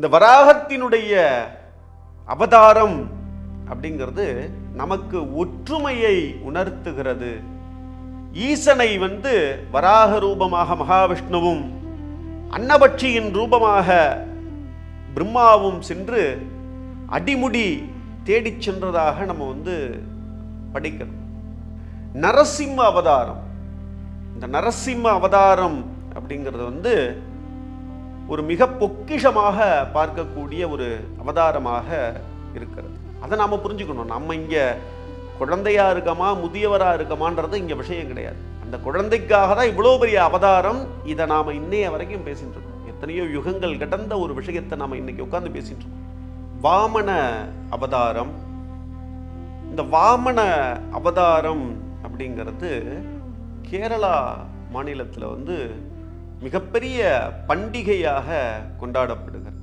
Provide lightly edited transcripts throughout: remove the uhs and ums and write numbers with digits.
இந்த வராகத்தினுடைய அவதாரம் அப்படிங்கிறது நமக்கு ஒற்றுமையை உணர்த்துகிறது. ஈசனை வராக ரூபமாக மகாவிஷ்ணுவும் அன்னபட்சியின் ரூபமாக பிரம்மாவும் சென்று அடிமுடி தேடிச் சென்றதாக நம்ம படிக்கிறோம். நரசிம்ம அவதாரம், இந்த நரசிம்ம அவதாரம் அப்படிங்கிறது ஒரு மிக பொக்கிஷமாக பார்க்கக்கூடிய ஒரு அவதாரமாக இருக்கிறது. அதை நாம் புரிஞ்சுக்கணும். நம்ம இங்கே குழந்தையா இருக்கமா முதியவராக இருக்கமான்றது இங்கே விஷயம் கிடையாது. அந்த குழந்தைக்காக தான் இவ்வளோ பெரிய அவதாரம். இதை நாம் இன்னைய வரைக்கும் பேசிட்டு இருக்கோம். எத்தனையோ யுகங்கள் கடந்த ஒரு விஷயத்தை நாம் இன்னைக்கு உட்காந்து பேசிட்டு இருக்கோம். வாமன அவதாரம். இந்த வாமன அவதாரம் அப்படிங்கிறது கேரளா மாநிலத்தில் மிகப்பெரிய பண்டிகையாக கொண்டாடப்படுகிறது.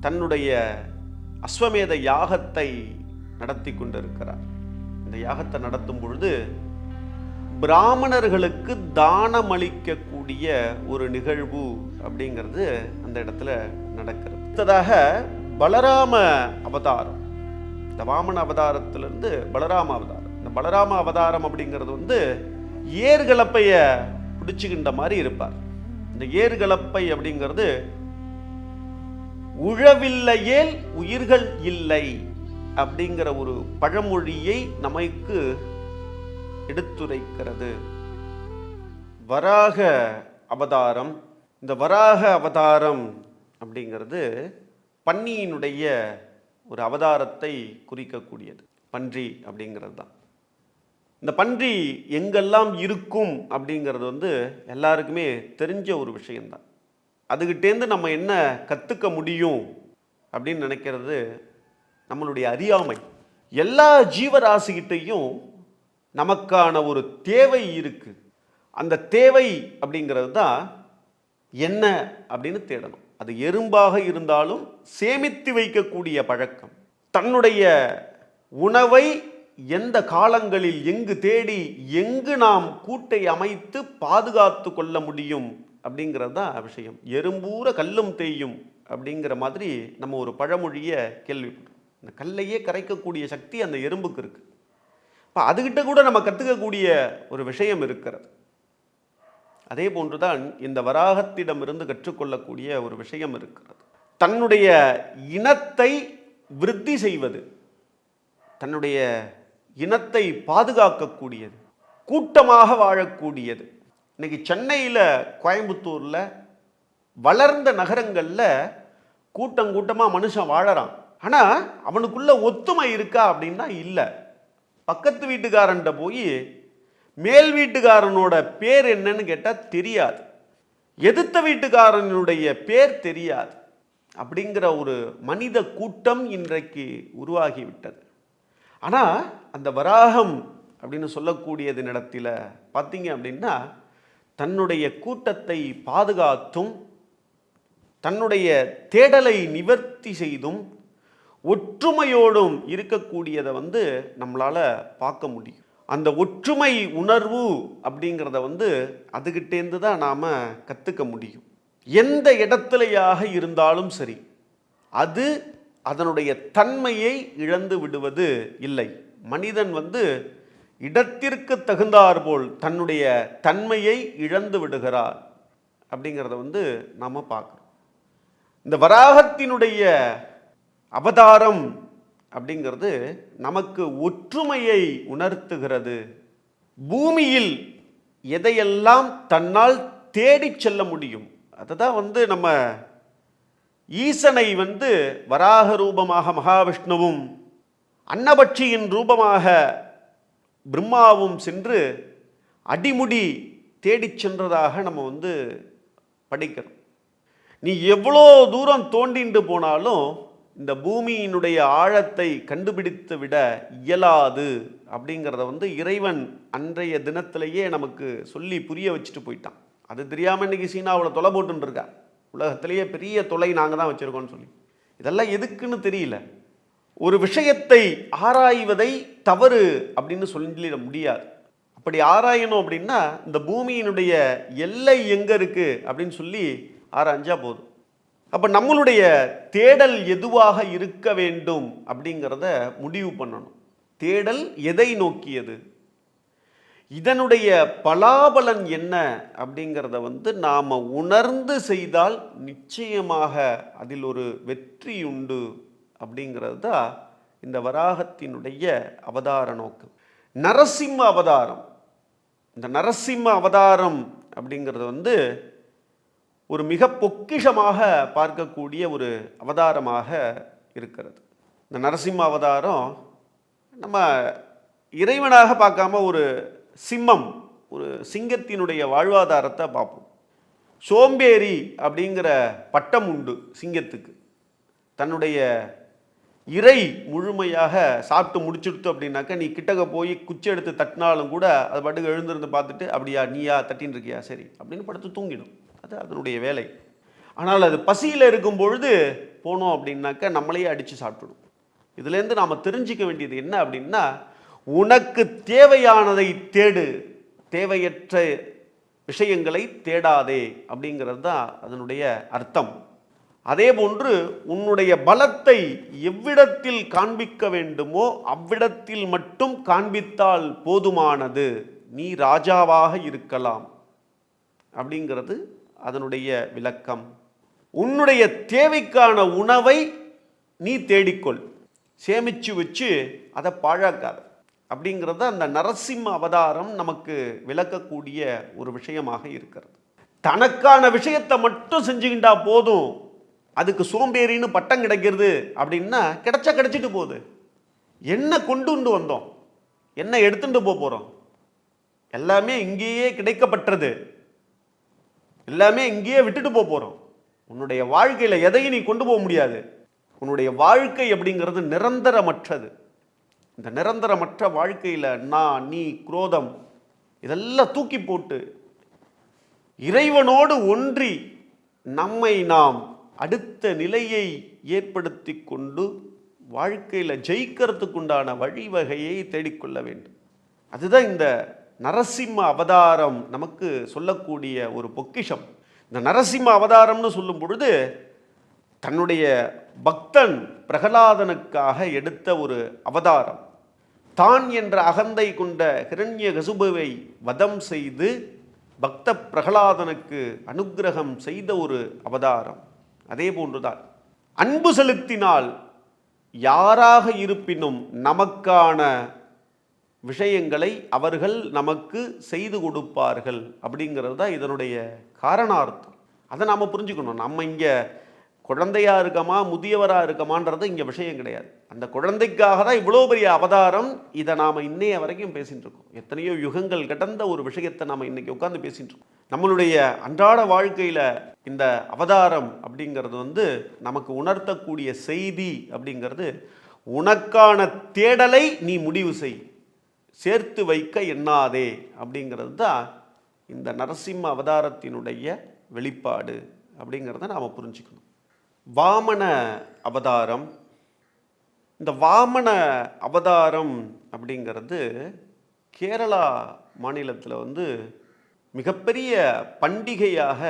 தன்னுடைய அஸ்வமேத யாகத்தை நடத்தி கொண்டிருக்கிறார். இந்த யாகத்தை நடத்தும் பொழுது பிராமணர்களுக்கு தானம் அளிக்கக்கூடிய ஒரு நிகழ்வு அப்படிங்கிறது அந்த இடத்துல நடக்கிறது. அடுத்ததாக பலராம அவதாரம். இந்த வாமன அவதாரத்திலிருந்து பலராம அவதாரம். இந்த பலராம அவதாரம் அப்படிங்கிறது ஏர்கலப்பைய பிடிச்சுக்கின்ற மாதிரி இருப்பார். இந்த ஏர்கலப்பை அப்படிங்கிறது உழவில்லையேல் உயிர்கள் இல்லை அப்படிங்கிற ஒரு பழமொழியை நமக்கு எடுத்துரைக்கிறது. வராக அவதாரம். இந்த வராக அவதாரம் அப்படிங்கிறது பன்னியினுடைய ஒரு அவதாரத்தை குறிக்கக்கூடியது. பன்றி அப்படிங்கிறது தான். இந்த பன்றி எங்கெல்லாம் இருக்கும் அப்படிங்கிறது எல்லாருக்குமே தெரிஞ்ச ஒரு விஷயம்தான். அதுகிட்டேருந்து நம்ம என்ன கற்றுக்க முடியும் அப்படின்னு நினைக்கிறது நம்மளுடைய அறியாமை. எல்லா ஜீவராசிகிட்டையும் நமக்கான ஒரு தேவை இருக்கு. அந்த தேவை அப்படிங்கிறது தான் என்ன அப்படின்னு தேடணும். அது எறும்பாக இருந்தாலும் சேமித்து வைக்கக்கூடிய பழக்கம். தன்னுடைய உணவை எந்த காலங்களில் எங்கு தேடி எங்கு நாம் கூட்டை அமைத்து பாதுகாத்து கொள்ள முடியும் அப்படிங்கிறது தான் விஷயம். எறும்பூர கல்லும் தேயும் அப்படிங்கிற மாதிரி நம்ம ஒரு பழமொழியை கேள்விப்படுறோம். இந்த கல்லையே கரைக்கக்கூடிய சக்தி அந்த எறும்புக்கு இருக்கு. இப்போ அதுகிட்ட கூட நம்ம கற்றுக்கக்கூடிய ஒரு விஷயம் இருக்கிறது. அதே போன்றுதான் இந்த வராகத்திடமிருந்து கற்றுக்கொள்ளக்கூடிய ஒரு விஷயம் இருக்கிறது. தன்னுடைய இனத்தை விருத்தி செய்வது, தன்னுடைய இனத்தை பாதுகாக்கக்கூடியது, கூட்டமாக வாழக்கூடியது. இன்னைக்கு சென்னையில், கோயம்புத்தூரில், வளர்ந்த நகரங்களில் கூட்டம் கூட்டமாக மனுஷன் வாழறான். ஆனால் அவனுக்குள்ள ஒத்துமை இருக்கா அப்படின்னா இல்லை. பக்கத்து வீட்டுக்காரன்ட்ட போய் மேல் வீட்டுக்காரனோட பேர் என்னன்னு கேட்டால் தெரியாது. எதிர்த்த வீட்டுக்காரனுடைய பேர் தெரியாது. அப்படிங்கிற ஒரு மனித கூட்டம் இன்றைக்கு உருவாகிவிட்டது. ஆனால் அந்த வராகம் அப்படின்னு சொல்லக்கூடியது இடத்துல பார்த்தீங்க அப்படின்னா தன்னுடைய கூட்டத்தை பாதுகாத்தும் தன்னுடைய தேடலை நிவர்த்தி செய்தும் ஒற்றுமையோடும் இருக்கக்கூடியதை நம்மளால் பார்க்க முடியும். அந்த ஒற்றுமை உணர்வு அப்படிங்கிறத அதுகிட்டேருந்து தான் நாம் கற்றுக்க முடியும். எந்த இடத்துலையாக இருந்தாலும் சரி, அது அதனுடைய தன்மையை இழந்து விடுவது இல்லை. மனிதன் இடத்திற்கு தகுந்தாற்போல் தன்னுடைய தன்மையை இழந்து விடுகிறார் அப்படிங்கிறத நாம் பார்க்குறோம். இந்த வராகத்தினுடைய அவதாரம் அப்படிங்கிறது நமக்கு ஒற்றுமையை உணர்த்துகிறது. பூமியில் எதையெல்லாம் தன்னால் தேடி செல்ல முடியும் அதை தான் நம்ம ஈசனை வராக ரூபமாக மகாவிஷ்ணுவும் அன்னபட்சியின் ரூபமாக பிரம்மாவும் சென்று அடிமுடி தேடிச் சென்றதாக நம்ம படிக்கிறோம். நீ எவ்வளோ தூரம் தோண்டிண்டு போனாலும் இந்த பூமியினுடைய ஆழத்தை கண்டுபிடித்து விட இயலாது அப்படிங்கிறத இறைவன் அன்றைய தினத்திலேயே நமக்கு சொல்லி புரிய வச்சுட்டு போயிட்டான். அது தெரியாமல் இன்னைக்கு சீனாவில் தொலை போட்டுன்னு இருக்கா. உலகத்திலேயே பெரிய தொலை நாங்கள் தான் வச்சுருக்கோன்னு சொல்லி. இதெல்லாம் எதுக்குன்னு தெரியல. ஒரு விஷயத்தை ஆராய்வதை தவறு அப்படின்னு சொல்லிட முடியாது. அப்படி ஆராயணும் அப்படின்னா இந்த பூமியினுடைய எல்லை எங்கே இருக்குது அப்படின்னு சொல்லி ஆராய்ஞ்சா போதும். அப்போ நம்மளுடைய தேடல் எதுவாக இருக்க வேண்டும் அப்படிங்கிறத முடிவு பண்ணணும். தேடல் எதை நோக்கியது, இதனுடைய பலாபலன் என்ன அப்படிங்கிறத நாம் உணர்ந்து செய்தால் நிச்சயமாக அதில் ஒரு வெற்றி உண்டு அப்படிங்கிறது தான் இந்த வராகத்தினுடைய அவதார நோக்கம். நரசிம்ம அவதாரம், இந்த நரசிம்ம அவதாரம் அப்படிங்கிறது ஒரு மிக பொக்கிஷமாக பார்க்கக்கூடிய ஒரு அவதாரமாக இருக்கிறது. இந்த நரசிம்ம அவதாரம் நம்ம இறைவனாக பார்க்காம ஒரு சிம்மம், ஒரு சிங்கத்தினுடைய வாழ்வாதாரத்தை பார்ப்போம். சோம்பேறி அப்படிங்கிற பட்டம் உண்டு சிங்கத்துக்கு. தன்னுடைய இறை முழுமையாக சாப்பிட்டு முடிச்சுடுத்து அப்படின்னாக்கா நீ கிட்டக்க போய் குச்சி எடுத்து தட்டினாலும் கூட அது பாட்டுக்கு எழுந்திருந்து பார்த்துட்டு அப்படியா நீயா தட்டின்னு இருக்கியா சரி அப்படின்னு படுத்து தூங்கிடும். அது அதனுடைய வேலை. ஆனால் அது பசியில் இருக்கும் பொழுது போனோம் அப்படின்னாக்கா நம்மளையே அடித்து சாப்பிட்டுடும். இதுலேருந்து நாம் தெரிஞ்சிக்க வேண்டியது என்ன அப்படின்னா, உனக்கு தேவையானதை தேடு, தேவையற்ற விஷயங்களை தேடாதே அப்படிங்கிறது தான் அதனுடைய அர்த்தம். அதே போன்று உன்னுடைய பலத்தை எவ்விடத்தில் காண்பிக்க வேண்டுமோ அவ்விடத்தில் மட்டும் காண்பித்தால் போதுமானது, நீ ராஜாவாக இருக்கலாம் அப்படிங்கிறது அதனுடைய விளக்கம். உன்னுடைய தேவைக்கான உணவை நீ தேடிக்கொள், சேமிச்சு வச்சு அதை பாழாக்காத அப்படிங்கிறத அந்த நரசிம்ம அவதாரம் நமக்கு விளக்கக்கூடிய ஒரு விஷயமாக இருக்கிறது. தனக்கான விஷயத்தை மட்டும் செஞ்சுக்கிட்டா போதும், அதுக்கு சோம்பேறின்னு பட்டம் கிடைக்கிறது அப்படின்னா கிடைச்சா கிடைச்சிட்டு போகுது. என்ன கொண்டு வந்தோம், என்ன எடுத்துட்டு போகிறோம், எல்லாமே இங்கேயே கிடைக்கப்பட்டது, எல்லாமே இங்கேயே விட்டுட்டு போகிறோம். உன்னுடைய வாழ்க்கையில் எதையும் நீ கொண்டு போக முடியாது. உன்னுடைய வாழ்க்கை அப்படிங்கிறது நிரந்தரமற்றது. இந்த நிரந்தரமற்ற வாழ்க்கையில் நான், நீ, குரோதம் இதெல்லாம் தூக்கி போட்டு இறைவனோடு ஒன்றி நம்மை நாம் அடுத்த நிலையை ஏற்படுத்தி கொண்டு வாழ்க்கையில் ஜெயிக்கிறதுக்குண்டான வழிவகையை தேடிக்கொள்ள வேண்டும். அதுதான் இந்த நரசிம்ம அவதாரம் நமக்கு சொல்லக்கூடிய ஒரு பொக்கிஷம். இந்த நரசிம்ம அவதாரம்னு சொல்லும் பொழுது தன்னுடைய பக்தன் பிரகலாதனுக்காக எடுத்த ஒரு அவதாரம். தான் என்ற அகந்தை கொண்ட ஹிரண்யகசுபுவை வதம் செய்து பக்த பிரகலாதனுக்கு அனுக்கிரகம் செய்த ஒரு அவதாரம். அதே போன்றுதான் அன்பு செலுத்தினால் யாராக இருப்பினும் நமக்கான விஷயங்களை அவர்கள் நமக்கு செய்து கொடுப்பார்கள் அப்படிங்கிறது தான் இதனுடைய காரணார்த்தம். அதை நாம் புரிஞ்சுக்கணும். நம்ம இங்கே குழந்தையாக இருக்கமா முதியவராக இருக்கமான்றது இங்கே விஷயம் கிடையாது. அந்த குழந்தைக்காக தான் இவ்வளோ பெரிய அவதாரம். இதை நாம் இன்னைய வரைக்கும் பேசிகிட்டு இருக்கோம். எத்தனையோ யுகங்கள் கடந்த ஒரு விஷயத்தை நாம் இன்றைக்கி உட்காந்து பேசிகிட்டு இருக்கோம். நம்மளுடைய அன்றாட வாழ்க்கையில் இந்த அவதாரம் அப்படிங்கிறது நமக்கு உணர்த்தக்கூடிய செய்தி அப்படிங்கிறது, உனக்கான தேடலை நீ முடிவு செய், சேர்த்து வைக்க எண்ணாதே அப்படிங்கிறது தான் இந்த நரசிம்ம அவதாரத்தினுடைய வெளிப்பாடு அப்படிங்கிறத நாம் புரிஞ்சுக்கணும். வாமன அவதாரம், இந்த வாமன அவதாரம் அப்படிங்கிறது கேரளா மாநிலத்தில் மிகப்பெரிய பண்டிகையாக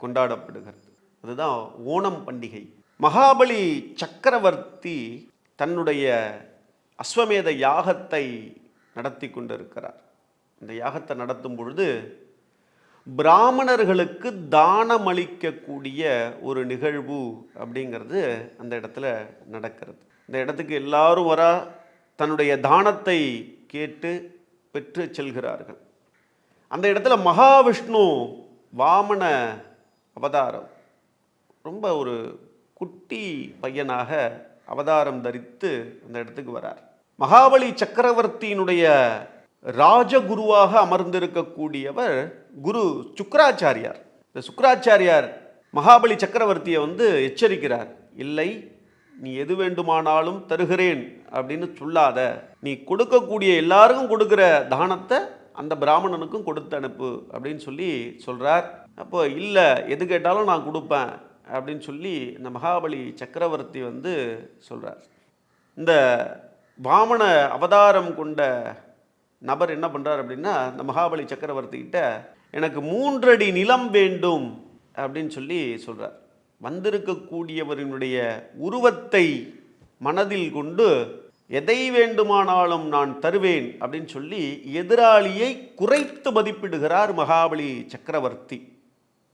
கொண்டாடப்படுகிறது. அதுதான் ஓணம் பண்டிகை. மகாபலி சக்கரவர்த்தி தன்னுடைய அஸ்வமேத யாகத்தை நடத்தி கொண்டிருக்கிறார். இந்த யாகத்தை நடத்தும் பொழுது பிராமணர்களுக்கு தானம் அளிக்கக்கூடிய ஒரு நிகழ்வு அப்படிங்கிறது அந்த இடத்துல நடக்கிறது. இந்த இடத்துக்கு எல்லாரும் தன்னுடைய தானத்தை கேட்டு பெற்று செல்கிறார்கள். அந்த இடத்துல மகாவிஷ்ணு வாமன அவதாரம், ரொம்ப ஒரு குட்டி பையனாக அவதாரம் தரித்து அந்த இடத்துக்கு வரார். மகாபலி சக்கரவர்த்தியினுடைய ராஜகுருவாக அமர்ந்திருக்கக்கூடியவர் குரு சுக்கராச்சாரியார். இந்த சுக்கராச்சாரியார் மகாபலி சக்கரவர்த்தியை எச்சரிக்கிறார். இல்லை, நீ எது வேண்டுமானாலும் தருகிறேன் அப்படின்னு சொல்லாத, நீ கொடுக்கக்கூடிய எல்லாருக்கும் கொடுக்குற தானத்தை அந்த பிராமணனுக்கும் கொடுத்து அனுப்பு அப்படின்னு சொல்கிறார். அப்போ இல்லை, எது கேட்டாலும் நான் கொடுப்பேன் அப்படின்னு சொல்லி இந்த மகாபலி சக்கரவர்த்தி சொல்கிறார். இந்த வாமன அவதாரம் கொண்ட நபர் என்ன பண்ணுறார் அப்படின்னா, இந்த மகாபலி சக்கரவர்த்திகிட்ட எனக்கு 3 அடி நிலம் வேண்டும் அப்படின்னு சொல்கிறார். வந்திருக்கக்கூடியவரினுடைய உருவத்தை மனதில் கொண்டு எதை வேண்டுமானாலும் நான் தருவேன் அப்படின்னு சொல்லி எதிராளியை குறைத்து மதிப்பிடுகிறார் மகாபலி சக்கரவர்த்தி.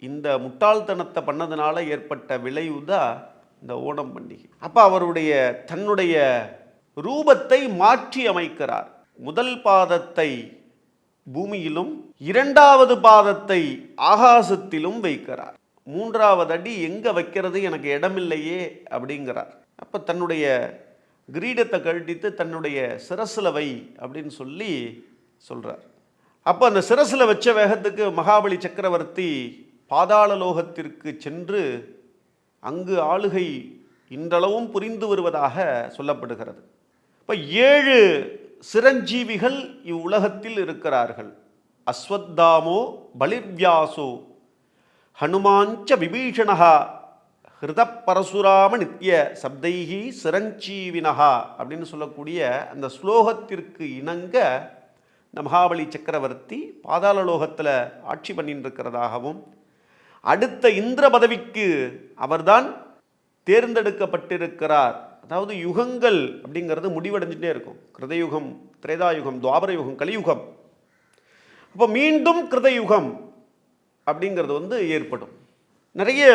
இந்த முட்டாள்தனத்தை பண்ணதுனால ஏற்பட்ட விளைவுதான் இந்த ஓணம் பண்டிகை. அப்போ அவருடைய தன்னுடைய ரூபத்தை மாற்றி அமைக்கிறார். முதல் பாதத்தை பூமியிலும் இரண்டாவது பாதத்தை ஆகாசத்திலும் வைக்கிறார். மூன்றாவது அடி எங்க வைக்கிறது எனக்கு இடமில்லையே அப்படிங்கிறார். அப்ப தன்னுடைய கிரீடத்தை கழட்டித்து தன்னுடைய சிரசுல வை அப்படின்னு சொல்லி சொல்றார். அப்போ அந்த சிரசுல வச்ச வேகத்துக்கு மகாபலி சக்கரவர்த்தி பாதாள லோகத்திற்கு சென்று அங்கு ஆளுகை இன்றளவும் புரிந்து வருவதாக சொல்லப்படுகிறது. இப்போ 7 சிரஞ்சீவிகள் இவ்வுலகத்தில் இருக்கிறார்கள். அஸ்வத்தாமோ பலிர்வியாசோ ஹனுமாஞ்ச விபீஷணா ஹிருத பரசுராம நித்ய சப்தைகி சிரஞ்சீவினஹா அப்படின்னு சொல்லக்கூடிய அந்த ஸ்லோகத்திற்கு இணங்க இந்த மகாபலி சக்கரவர்த்தி பாதாள லோகத்தில் ஆட்சி பண்ணிட்டு இருக்கிறதாகவும், அடுத்த இந்திர பதவிக்கு அவர்தான் தேர்ந்தெடுக்கப்பட்டிருக்கிறார். அதாவது யுகங்கள் அப்படிங்கிறது முடிவடைஞ்சிட்டே இருக்கும். கிருதயுகம், திரேதாயுகம், துவாபர யுகம், கலியுகம். அப்போ மீண்டும் கிருதயுகம் அப்படிங்கிறது ஏற்படும். நிறைய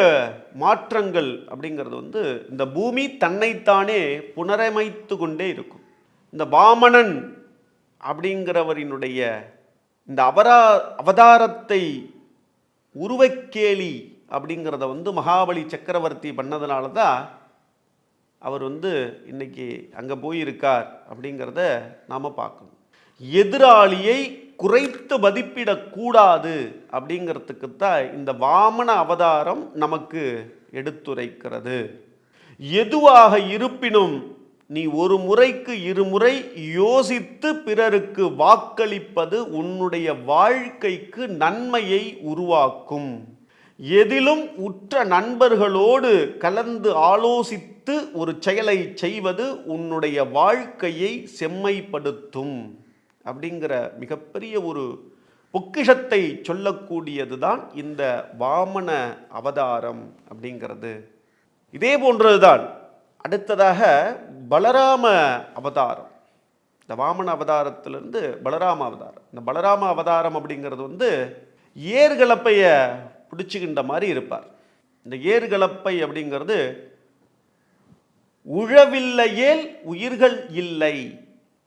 மாற்றங்கள் அப்படிங்கிறது இந்த பூமி தன்னைத்தானே புனரமைத்து கொண்டே இருக்கும். இந்த வாமனன் அப்படிங்கிறவரினுடைய இந்த அவதாரத்தை உருவக்கேலி அப்படிங்கிறத மகாபலி சக்கரவர்த்தி பண்ணதுனால தான் அவர் இன்னைக்கு அங்கே போயிருக்கார் அப்படிங்கிறத நாம் பார்க்கணும். எதிராளியை குறைத்து மதிப்பிடக்கூடாது அப்படிங்கிறதுக்கு தான் இந்த வாமன அவதாரம் நமக்கு எடுத்துரைக்கிறது. எதுவாக இருப்பினும் நீ ஒரு முறைக்கு இருமுறை யோசித்து பிறருக்கு வாக்களிப்பது உன்னுடைய வாழ்க்கைக்கு நன்மையை உருவாக்கும். எதிலும் உற்ற நண்பர்களோடு கலந்து ஆலோசித்து ஒரு செயலை செய்வது உன்னுடைய வாழ்க்கையை செம்மைப்படுத்தும் அப்படிங்கிற மிகப்பெரிய ஒரு பொக்கிஷத்தை சொல்லக்கூடியது தான் இந்த வாமன அவதாரம் அப்படிங்கிறது. இதே போன்றதுதான் அடுத்ததாக பலராம அவதாரம். இந்த வாமன அவதாரத்திலிருந்து பலராம அவதாரம். இந்த பலராம அவதாரம் அப்படிங்கிறது ஏர்கலப்பைய பிடிச்சுக்கின்ற மாதிரி இருப்பார். இந்த ஏர்கலப்பை அப்படிங்கிறது உழவில்லையேல் உயிர்கள் இல்லை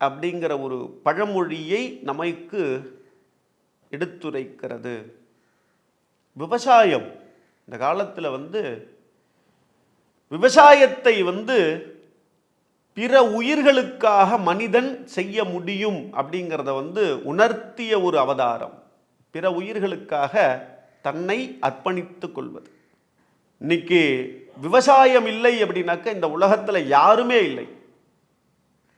அப்படிங்கிற ஒரு பழமொழியை நமக்கு எடுத்துரைக்கிறது. விவசாயம் இந்த காலத்தில் விவசாயத்தை பிற உயிர்களுக்காக மனிதன் செய்ய முடியும் அப்படிங்கிறத உணர்த்திய ஒரு அவதாரம். பிற உயிர்களுக்காக தன்னை அர்ப்பணித்து கொள்வது. இன்னைக்கு விவசாயம் இல்லை அப்படின்னாக்க இந்த உலகத்தில் யாருமே இல்லை.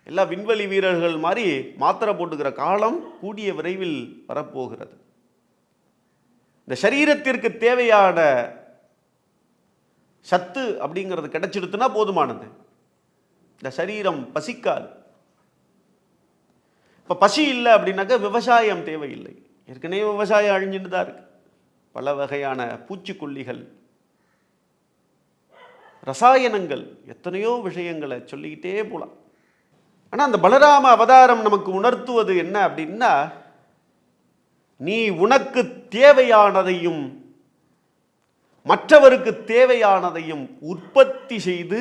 எல்லா விண்வெளி வீரர்கள் மாதிரி மாத்திரை போட்டுக்கிற காலம் கூடிய விரைவில் வரப்போகிறது. இந்த சரீரத்திற்கு தேவையான சத்து அப்படிங்கிறது கிடைச்சிடுத்துனா போதுமானது. இந்த சரீரம் பசிக்காது. இப்போ பசி இல்லை அப்படின்னாக்க விவசாயம் தேவையில்லை. ஏற்கனவே விவசாயம் அழிஞ்சுட்டு தான் இருக்கு. பல வகையான பூச்சிக்கொல்லிகள், ரசாயனங்கள், எத்தனையோ விஷயங்களை சொல்லிக்கிட்டே போகலாம். ஆனால் அந்த பலராம அவதாரம் நமக்கு உணர்த்துவது என்ன அப்படின்னா, நீ உனக்கு தேவையானதையும் மற்றவருக்கு தேவையானதையும் உற்பத்தி செய்து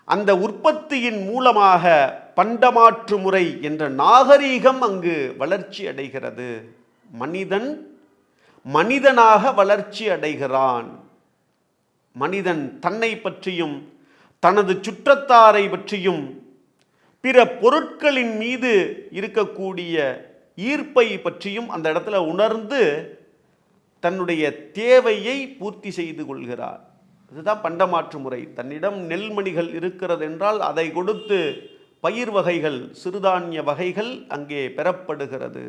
அந்த உற்பத்தியின் மூலமாக பண்டமாற்று முறை என்ற நாகரீகம் அங்கு வளர்ச்சி அடைகிறது. மனிதன் மனிதனாக வளர்ச்சி அடைகிறான். மனிதன் தன்னை பற்றியும் தனது சுற்றத்தாரை பற்றியும் பிற பொருட்களின் மீது இருக்கக்கூடிய ஈர்ப்பை பற்றியும் அந்த இடத்துல உணர்ந்து தன்னுடைய தேவையை பூர்த்தி செய்து கொள்கிறார். இதுதான் பண்டமாற்று முறை. தன்னிடம் நெல்மணிகள் இருக்கிறது என்றால் அதை கொடுத்து பயிர் வகைகள், சிறுதானிய வகைகள் அங்கே பெறப்படுகிறது.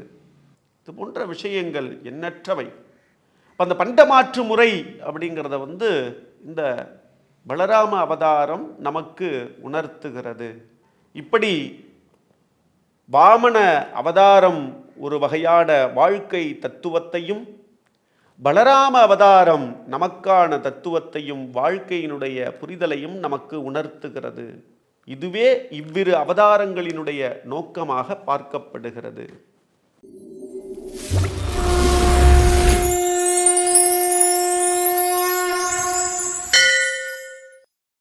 இது போன்ற விஷயங்கள் எண்ணற்றவை. அந்த பண்டமாற்று முறை அப்படிங்கிறத இந்த பலராம அவதாரம் நமக்கு உணர்த்துகிறது. இப்படி வாமன அவதாரம் ஒரு வகையான வாழ்க்கை தத்துவத்தையும் பலராம அவதாரம் நமக்கான தத்துவத்தையும் வாழ்க்கையினுடைய புரிதலையும் நமக்கு உணர்த்துகிறது. இதுவே இவ்விரு அவதாரங்களினுடைய நோக்கமாக பார்க்கப்படுகிறது.